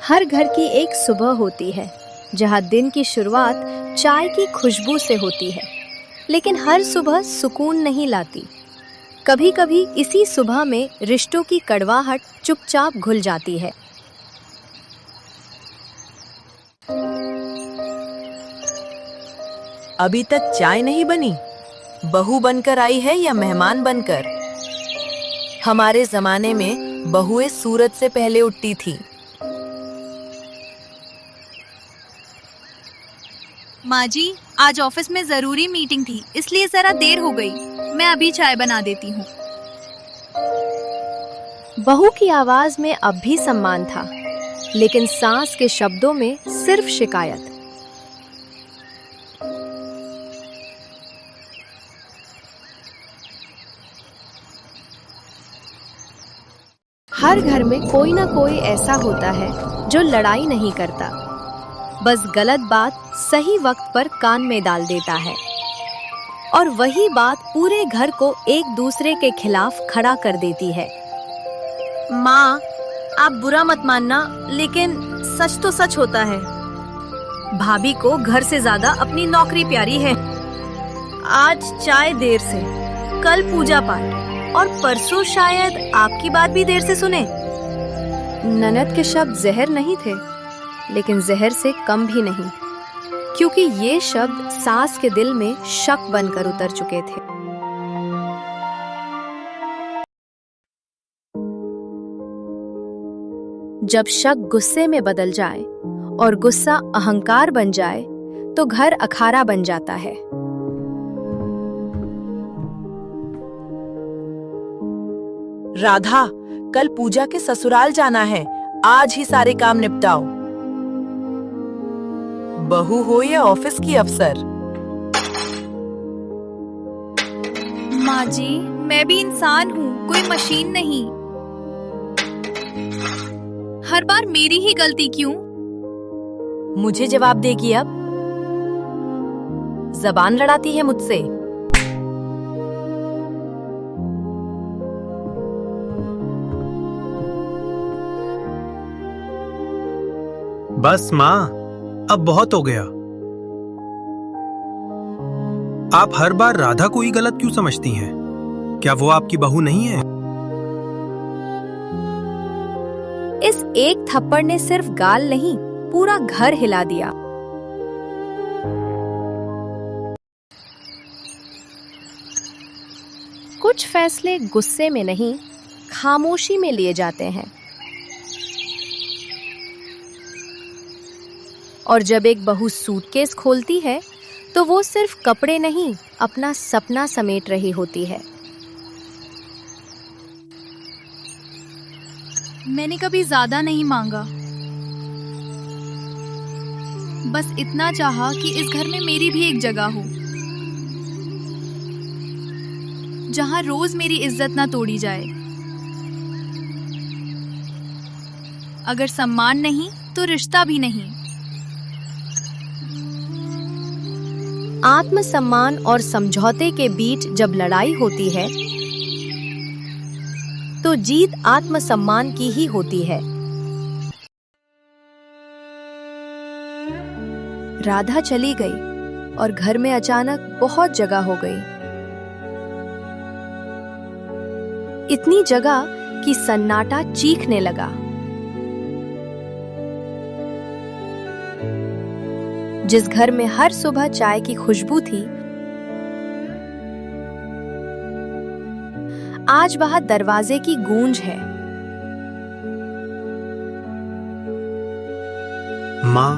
हर घर की एक सुबह होती है जहाँ दिन की शुरुआत चाय की खुशबू से होती है। लेकिन हर सुबह सुकून नहीं लाती। कभी कभी इसी सुबह में रिश्तों की कड़वाहट चुपचाप घुल जाती है। अभी तक चाय नहीं बनी? बहू बनकर आई है या मेहमान बनकर? हमारे जमाने में बहुएं सूरज से पहले उठती थी। माँ जी, आज ऑफिस में जरूरी मीटिंग थी, इसलिए जरा देर हो गई। मैं अभी चाय बना देती हूँ। बहू की आवाज में अब भी सम्मान था, लेकिन सास के शब्दों में सिर्फ शिकायत। हर घर में कोई ना कोई ऐसा होता है जो लड़ाई नहीं करता, बस गलत बात सही वक्त पर कान में डाल देता है। और वही बात पूरे घर को एक दूसरे के खिलाफ खड़ा कर देती है। माँ, आप बुरा मत मानना, लेकिन सच तो सच होता है। भाभी को घर से ज्यादा अपनी नौकरी प्यारी है। आज चाय देर से, कल पूजा पाठ, और परसों शायद आपकी बात भी देर से सुने। ननद के शब्द जहर नहीं थे, लेकिन जहर से कम भी नहीं, क्योंकि ये शब्द सास के दिल में शक बनकर उतर चुके थे। जब शक गुस्से में बदल जाए और गुस्सा अहंकार बन जाए, तो घर अखाड़ा बन जाता है। राधा, कल पूजा के ससुराल जाना है, आज ही सारे काम निपटाओ। बहू हो या ऑफिस की अफसर। माँ जी, मैं भी इंसान हूँ, कोई मशीन नहीं। हर बार मेरी ही गलती क्यों? मुझे जवाब देगी अब? जबान लड़ाती है मुझसे। बस माँ, अब बहुत हो गया। आप हर बार राधा को ही गलत क्यों समझती हैं? क्या वो आपकी बहू नहीं है? इस एक थप्पड़ ने सिर्फ गाल नहीं, पूरा घर हिला दिया। कुछ फैसले गुस्से में नहीं, खामोशी में लिए जाते हैं। और जब एक बहू सूटकेस खोलती है, तो वो सिर्फ कपड़े नहीं, अपना सपना समेट रही होती है। मैंने कभी ज्यादा नहीं मांगा, बस इतना चाहा कि इस घर में मेरी भी एक जगह हो, जहां रोज मेरी इज्जत ना तोड़ी जाए। अगर सम्मान नहीं तो रिश्ता भी नहीं। आत्मसम्मान और समझौते के बीच जब लड़ाई होती है, तो जीत आत्मसम्मान की ही होती है। राधा चली गई और घर में अचानक बहुत जगह हो गई। इतनी जगह कि सन्नाटा चीखने लगा। जिस घर में हर सुबह चाय की खुशबू थी, आज वहां दरवाजे की गूंज है। माँ,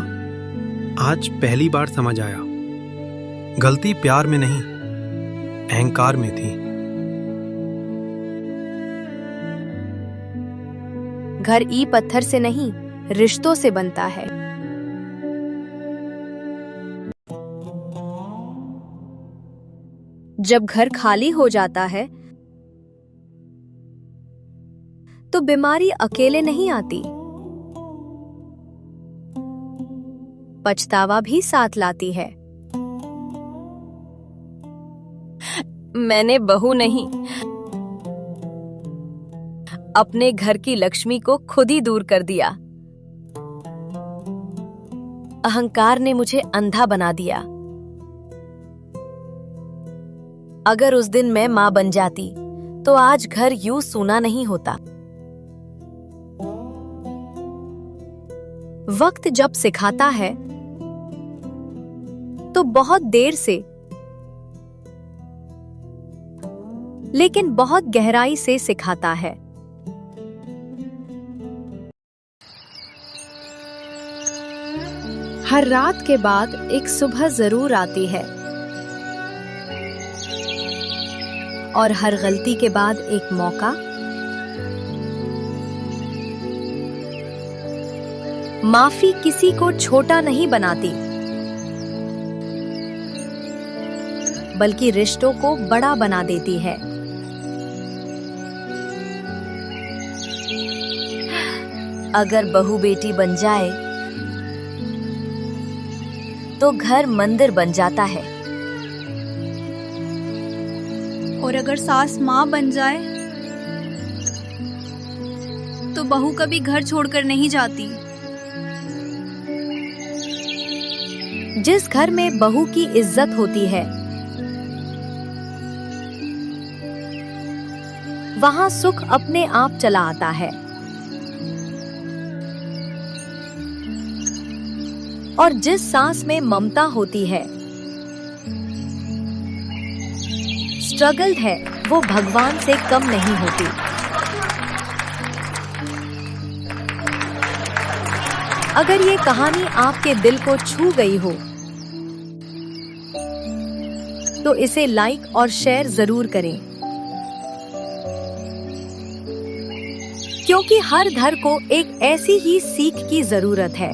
आज पहली बार समझ आया, गलती प्यार में नहीं, अहंकार में थी। घर ईंट पत्थर से नहीं, रिश्तों से बनता है। जब घर खाली हो जाता है, तो बीमारी अकेले नहीं आती, पछतावा भी साथ लाती है। मैंने बहू नहीं, अपने घर की लक्ष्मी को खुद ही दूर कर दिया। अहंकार ने मुझे अंधा बना दिया। अगर उस दिन मैं मां बन जाती तो आज घर यूं सूना नहीं होता। वक्त जब सिखाता है तो बहुत देर से, लेकिन बहुत गहराई से सिखाता है। हर रात के बाद एक सुबह जरूर आती है और हर गलती के बाद एक मौका। माफी किसी को छोटा नहीं बनाती, बल्कि रिश्तों को बड़ा बना देती है। अगर बहू बेटी बन जाए तो घर मंदिर बन जाता है। और अगर सास माँ बन जाए तो बहू कभी घर छोड़कर नहीं जाती। जिस घर में बहू की इज्जत होती है वहां सुख अपने आप चला आता है। और जिस सांस में ममता होती है, स्ट्रगल है, वो भगवान से कम नहीं होती। अगर ये कहानी आपके दिल को छू गई हो तो इसे लाइक और शेयर जरूर करें, क्योंकि हर घर को एक ऐसी ही सीख की जरूरत है।